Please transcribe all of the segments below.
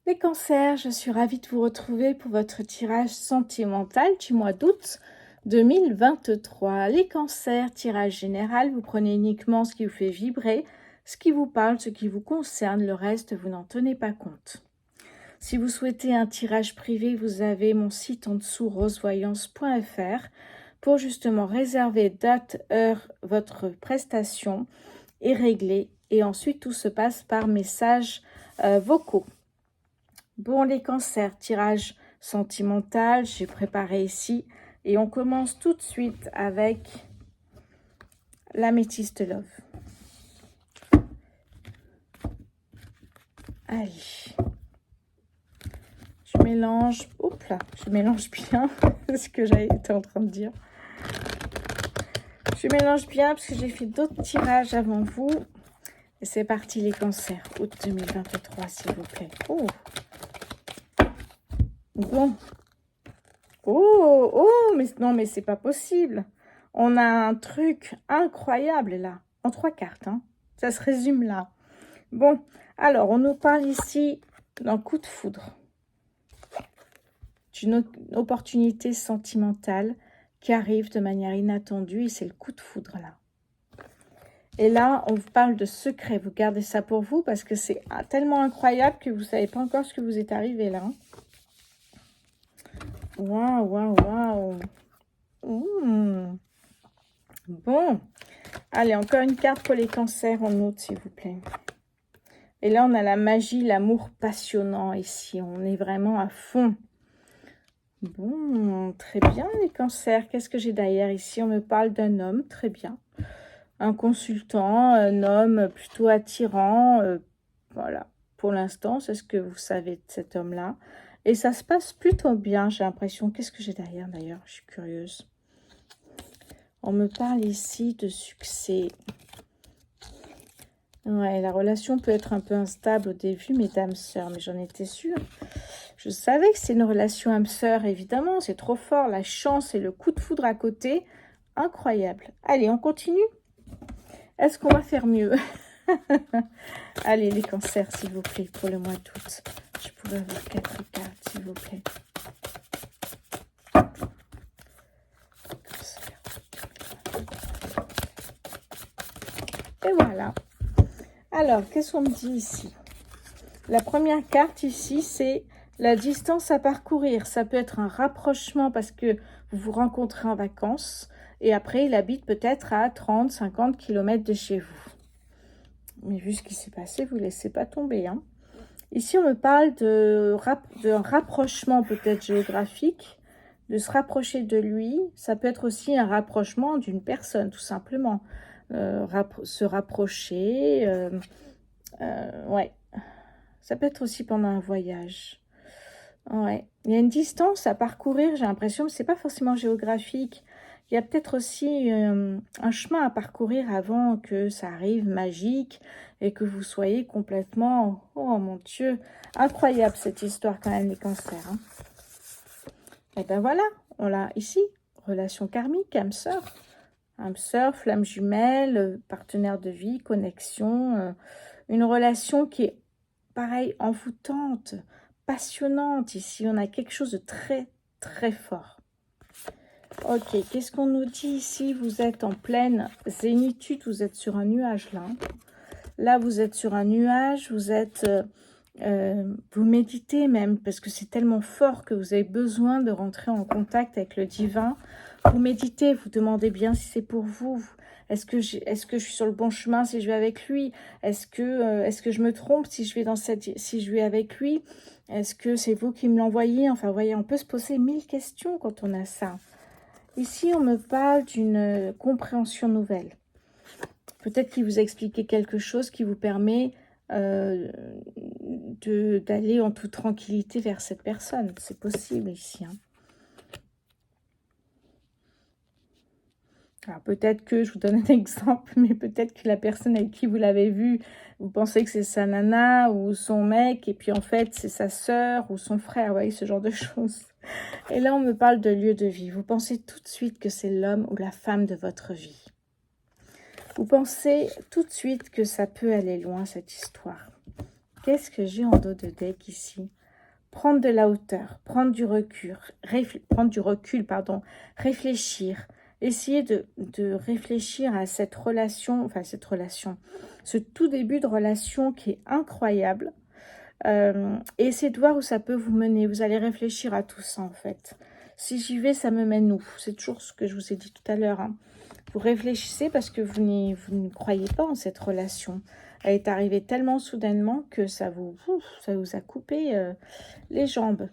Les cancers, je suis ravie de vous retrouver pour votre tirage sentimental du mois d'août 2023. Les cancers, tirage général, vous prenez uniquement ce qui vous fait vibrer, ce qui vous parle, ce qui vous concerne, le reste, vous n'en tenez pas compte. Si vous souhaitez un tirage privé, vous avez mon site en dessous, rosevoyance.fr, pour justement réserver date, heure, votre prestation et régler. Et ensuite, tout se passe par messages vocaux. Bon, les cancers, tirage sentimental, j'ai préparé ici. Et on commence tout de suite avec l'améthyste love. Allez. Je mélange. Oups là, je mélange bien ce que j'avais été en train de dire. Je mélange bien parce que j'ai fait d'autres tirages avant vous. Et c'est parti les cancers. Août 2023, s'il vous plaît. Oh. Bon. Oh, mais non, mais c'est pas possible. On a un truc incroyable là, en 3 cartes. Hein. Ça se résume là. Bon, alors, on nous parle ici d'un coup de foudre. D'une opportunité sentimentale qui arrive de manière inattendue et c'est le coup de foudre là. Et là, on vous parle de secret. Vous gardez ça pour vous parce que c'est tellement incroyable que vous ne savez pas encore ce que vous est arrivé là. Waouh, waouh, waouh. Bon, allez, encore une carte pour les cancers en août, s'il vous plaît. Et là, on a la magie, l'amour passionnant ici. On est vraiment à fond. Bon, très bien, les cancers. Qu'est-ce que j'ai derrière ici? On me parle d'un homme, très bien. Un consultant, un homme plutôt attirant. Voilà, pour l'instant, c'est ce que vous savez de cet homme-là. Et ça se passe plutôt bien, j'ai l'impression. Qu'est-ce que j'ai derrière, d'ailleurs? Je suis curieuse. On me parle ici de succès. Ouais, la relation peut être un peu instable au début, mesdames, sœurs, mais j'en étais sûre. Je savais que c'est une relation âme-sœur, évidemment, c'est trop fort. La chance et le coup de foudre à côté, incroyable. Allez, on continue. Est-ce qu'on va faire mieux? Allez, les cancers, s'il vous plaît, pour le mois d'août. Je pourrais avoir 4 cartes, s'il vous plaît. Et voilà. Alors, qu'est-ce qu'on me dit ici? La première carte ici, c'est la distance à parcourir. Ça peut être un rapprochement parce que vous vous rencontrez en vacances et après, il habite peut-être à 30, 50 km de chez vous. Mais vu ce qui s'est passé, vous ne laissez pas tomber. Hein. Ici, on me parle d'un rapprochement peut-être géographique, de se rapprocher de lui. Ça peut être aussi un rapprochement d'une personne, tout simplement. Se rapprocher, ouais. Ça peut être aussi pendant un voyage. Ouais. Il y a une distance à parcourir, j'ai l'impression, que ce n'est pas forcément géographique. Il y a peut-être aussi un chemin à parcourir avant que ça arrive magique et que vous soyez complètement... Oh mon Dieu, incroyable cette histoire quand même, les cancers. Hein. Et ben voilà, on l'a ici, relation karmique, âme sœur. Âme sœur, flamme jumelle, partenaire de vie, connexion. Une relation qui est, pareil, envoûtante, passionnante. Ici, on a quelque chose de très, très fort. Ok, qu'est-ce qu'on nous dit ici? Vous êtes en pleine zénitude, vous êtes sur un nuage là. Là, vous êtes sur un nuage, vous êtes... vous méditez même, parce que c'est tellement fort que vous avez besoin de rentrer en contact avec le divin. Vous méditez, vous demandez bien si c'est pour vous. Est-ce que je suis sur le bon chemin si je vais avec lui? Est-ce que je me trompe si je vais si je vais avec lui? Est-ce que c'est vous qui me l'envoyez? Enfin, vous voyez, on peut se poser 1000 questions quand on a ça. Ici, on me parle d'une compréhension nouvelle. Peut-être qu'il vous a expliqué quelque chose qui vous permet d'aller en toute tranquillité vers cette personne. C'est possible ici. Hein. Alors peut-être que, je vous donne un exemple, mais peut-être que la personne avec qui vous l'avez vu, vous pensez que c'est sa nana ou son mec, et puis en fait c'est sa sœur ou son frère, vous voyez, ce genre de choses. Et là on me parle de lieu de vie. Vous pensez tout de suite que c'est l'homme ou la femme de votre vie. Vous pensez tout de suite que ça peut aller loin, cette histoire. Qu'est-ce que j'ai en dos de deck ici? Prendre de la hauteur, prendre du recul, pardon, réfléchir. Essayer de réfléchir à cette relation, ce tout début de relation qui est incroyable. Et essayez de voir où ça peut vous mener. Vous allez réfléchir à tout ça en fait. Si j'y vais, ça me mène où? C'est toujours ce que je vous ai dit tout à l'heure. Hein. Vous réfléchissez parce que vous ne croyez pas en cette relation. Elle est arrivée tellement soudainement que ça vous a coupé les jambes.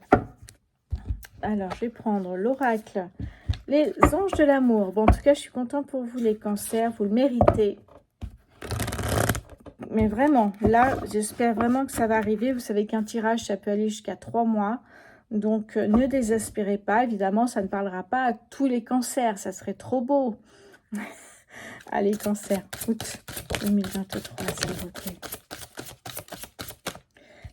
Alors, je vais prendre l'oracle. Les anges de l'amour. Bon, en tout cas, je suis contente pour vous, les cancers. Vous le méritez. Mais vraiment, là, j'espère vraiment que ça va arriver. Vous savez qu'un tirage, ça peut aller jusqu'à 3 mois. Donc, ne désespérez pas. Évidemment, ça ne parlera pas à tous les cancers. Ça serait trop beau. Allez, cancer, août 2023, s'il vous plaît.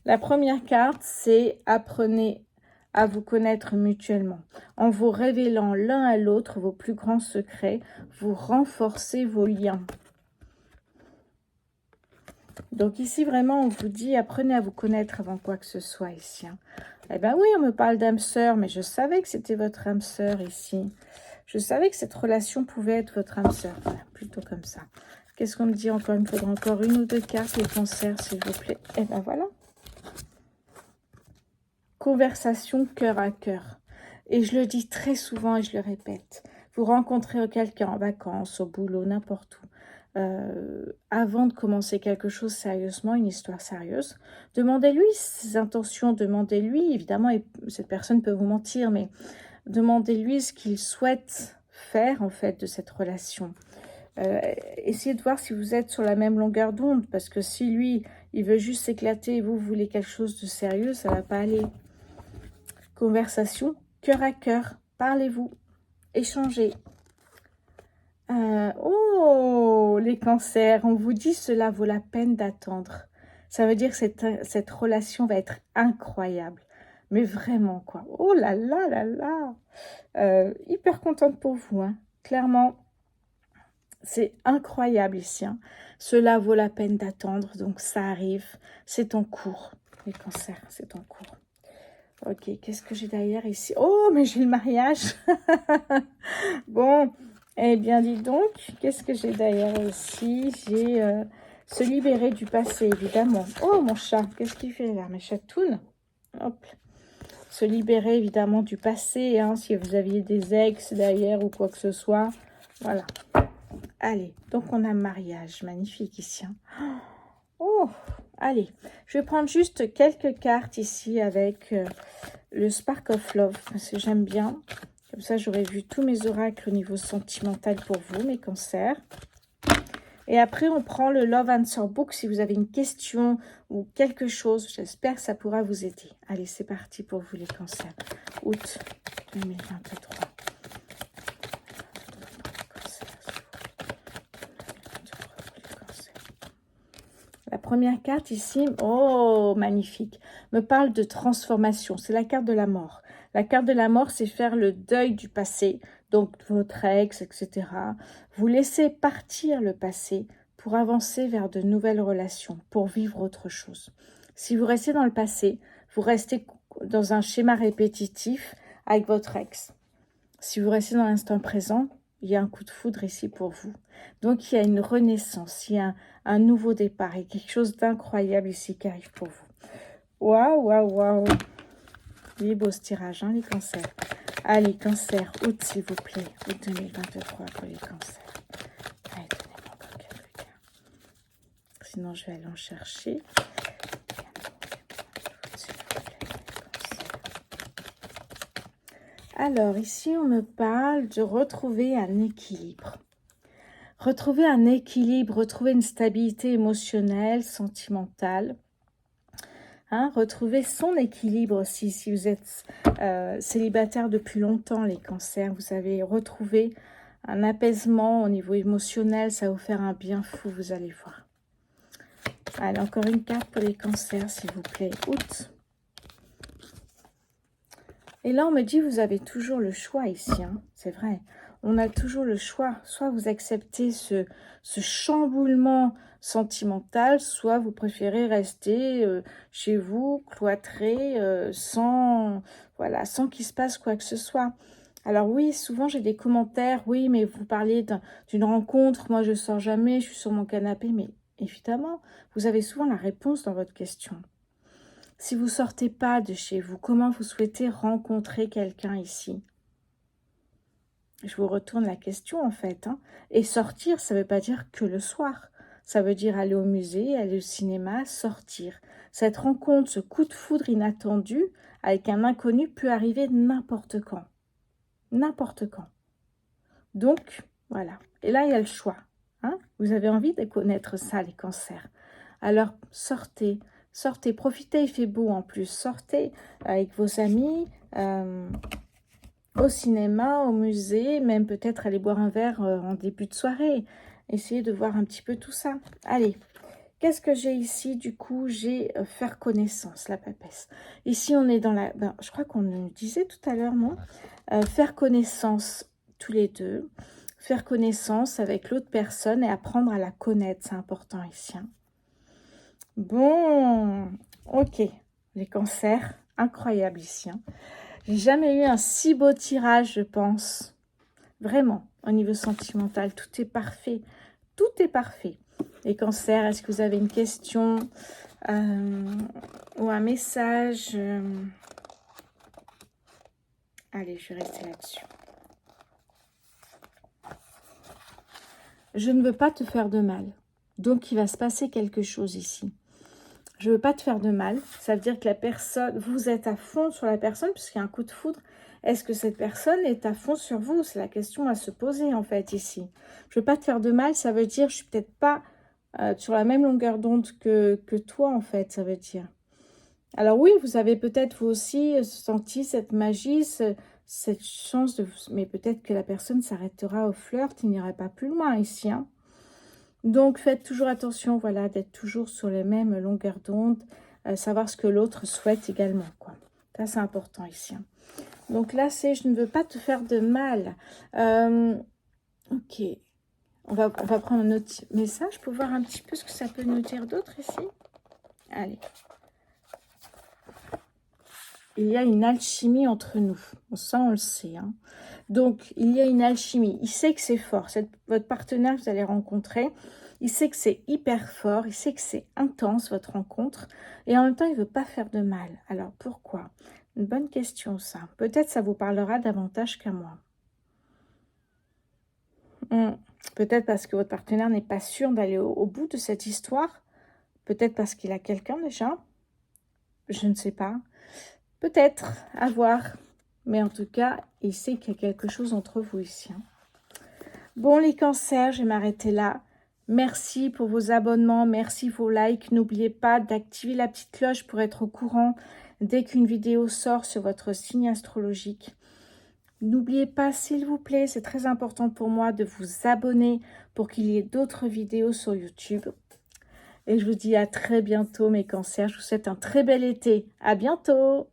La première carte, c'est apprenez à vous connaître mutuellement. En vous révélant l'un à l'autre vos plus grands secrets, vous renforcez vos liens. Donc ici, vraiment, on vous dit, apprenez à vous connaître avant quoi que ce soit ici. Hein. Eh bien oui, on me parle d'âme sœur, mais je savais que c'était votre âme sœur ici. Je savais que cette relation pouvait être votre âme sœur. Voilà, plutôt comme ça. Qu'est-ce qu'on me dit encore? Il me faudra encore 1 ou 2 cartes, les cancers, s'il vous plaît. Eh bien voilà. Conversation cœur à cœur. Et je le dis très souvent et je le répète. Vous rencontrez quelqu'un en vacances, au boulot, n'importe où. Avant de commencer quelque chose sérieusement, une histoire sérieuse, demandez-lui ses intentions, demandez-lui, évidemment, cette personne peut vous mentir, mais demandez-lui ce qu'il souhaite faire en fait de cette relation. Essayez de voir si vous êtes sur la même longueur d'onde, parce que si lui, il veut juste s'éclater et vous voulez quelque chose de sérieux, ça ne va pas aller. Conversation, cœur à cœur, parlez-vous, échangez. Oh, les cancers, on vous dit cela vaut la peine d'attendre. Ça veut dire que cette relation va être incroyable. Mais vraiment, quoi. Oh là là là là. Hyper contente pour vous, hein. Clairement, c'est incroyable ici. Hein. Cela vaut la peine d'attendre. Donc, ça arrive. C'est en cours. Les cancers, c'est en cours. Ok, qu'est-ce que j'ai derrière ici? Oh, mais j'ai le mariage. Bon, eh bien, dis donc, qu'est-ce que j'ai derrière ici? J'ai se libérer du passé, évidemment. Oh, mon chat, qu'est-ce qu'il fait là? Mes chatounes. Hop. Se libérer, évidemment, du passé, hein, si vous aviez des ex derrière ou quoi que ce soit. Voilà. Allez, donc on a mariage. Magnifique ici. Hein. Oh, allez. Je vais prendre juste quelques cartes ici avec le Spark of Love, parce que j'aime bien. Comme ça, j'aurai vu tous mes oracles au niveau sentimental pour vous, mes cancers. Et après, on prend le Love Answer Book si vous avez une question ou quelque chose. J'espère que ça pourra vous aider. Allez, c'est parti pour vous, les cancers. Août 2023. La première carte ici, oh, magnifique, me parle de transformation. C'est la carte de la mort. La carte de la mort, c'est faire le deuil du passé, donc votre ex, etc. Vous laissez partir le passé pour avancer vers de nouvelles relations, pour vivre autre chose. Si vous restez dans le passé, vous restez dans un schéma répétitif avec votre ex. Si vous restez dans l'instant présent, il y a un coup de foudre ici pour vous. Donc, il y a une renaissance, il y a un nouveau départ, il y a quelque chose d'incroyable ici qui arrive pour vous. Waouh, waouh, waouh. Il est beau ce tirage, hein, les cancers. Allez, cancer, août, s'il vous plaît. Août 2023 pour les cancers. Allez, donnez-moi encore quelques cartes. Sinon, je vais aller en chercher. Alors, ici, on me parle de retrouver un équilibre. Retrouver un équilibre, retrouver une stabilité émotionnelle, sentimentale. Hein, retrouver son équilibre aussi. Si vous êtes célibataire depuis longtemps, les cancers, vous avez retrouvé un apaisement au niveau émotionnel. Ça va vous faire un bien fou, vous allez voir. Allez, encore une carte pour les cancers, s'il vous plaît. Août. Et là, on me dit, vous avez toujours le choix ici. Hein, c'est vrai. on a toujours le choix. Soit vous acceptez ce chamboulement sentimental, soit vous préférez rester chez vous, cloîtré, sans qu'il se passe quoi que ce soit. Alors oui, souvent j'ai des commentaires, oui, mais vous parlez d'une rencontre, moi je sors jamais, je suis sur mon canapé, mais évidemment, vous avez souvent la réponse dans votre question. Si vous sortez pas de chez vous, comment vous souhaitez rencontrer quelqu'un ici? Je vous retourne la question en fait. Et sortir, ça ne veut pas dire que le soir. Ça veut dire aller au musée, aller au cinéma, sortir. Cette rencontre, ce coup de foudre inattendu avec un inconnu peut arriver n'importe quand. N'importe quand. Donc, voilà. Et là, il y a le choix. Vous avez envie de connaître ça, les cancers. Alors, sortez. Sortez, profitez, il fait beau en plus. Sortez avec vos amis, au cinéma, au musée, même peut-être aller boire un verre en début de soirée. Essayez de voir un petit peu tout ça. Allez, qu'est-ce que j'ai ici? Du coup, j'ai faire connaissance, la papesse. Ici, on est dans la... je crois qu'on le disait tout à l'heure, non? Faire connaissance tous les deux. Faire connaissance avec l'autre personne et apprendre à la connaître. C'est important ici. Bon, ok. Les cancers, incroyable ici. J'ai jamais eu un si beau tirage, je pense. Vraiment, au niveau sentimental, tout est parfait. Tout est parfait. Les cancers, est-ce que vous avez une question ou un message Allez, je vais rester là-dessus. Je ne veux pas te faire de mal. Donc, il va se passer quelque chose ici. Je ne veux pas te faire de mal. Ça veut dire que la personne, vous êtes à fond sur la personne, puisqu'il y a un coup de foudre. Est-ce que cette personne est à fond sur vous? C'est la question à se poser, en fait, ici. Je ne veux pas te faire de mal, ça veut dire je ne suis peut-être pas sur la même longueur d'onde que toi, en fait, ça veut dire. Alors oui, vous avez peut-être, vous aussi, senti cette magie, cette chance de... Mais peut-être que la personne s'arrêtera au flirt, il n'irait pas plus loin ici, Donc, faites toujours attention, voilà, d'être toujours sur les mêmes longueurs d'onde, savoir ce que l'autre souhaite également, quoi. Ça, c'est important ici. Donc là, c'est « je ne veux pas te faire de mal ». Ok. On va prendre un autre message pour voir un petit peu ce que ça peut nous dire d'autre ici. Allez. Il y a une alchimie entre nous. Ça, on le sait. Donc, il y a une alchimie. Il sait que c'est fort. Votre partenaire que vous allez rencontrer, il sait que c'est hyper fort. Il sait que c'est intense, votre rencontre. Et en même temps, il ne veut pas faire de mal. Alors, pourquoi? Une bonne question, ça. Peut-être ça vous parlera davantage qu'à moi. Peut-être parce que votre partenaire n'est pas sûr d'aller au bout de cette histoire. Peut-être parce qu'il a quelqu'un déjà. Je ne sais pas. Peut-être, à voir. Mais en tout cas, il sait qu'il y a quelque chose entre vous ici. Bon, les cancers, je vais m'arrêter là. Merci pour vos abonnements, merci vos likes. N'oubliez pas d'activer la petite cloche pour être au courant dès qu'une vidéo sort sur votre signe astrologique. N'oubliez pas, s'il vous plaît, c'est très important pour moi de vous abonner pour qu'il y ait d'autres vidéos sur YouTube. Et je vous dis à très bientôt, mes cancers. Je vous souhaite un très bel été. À bientôt!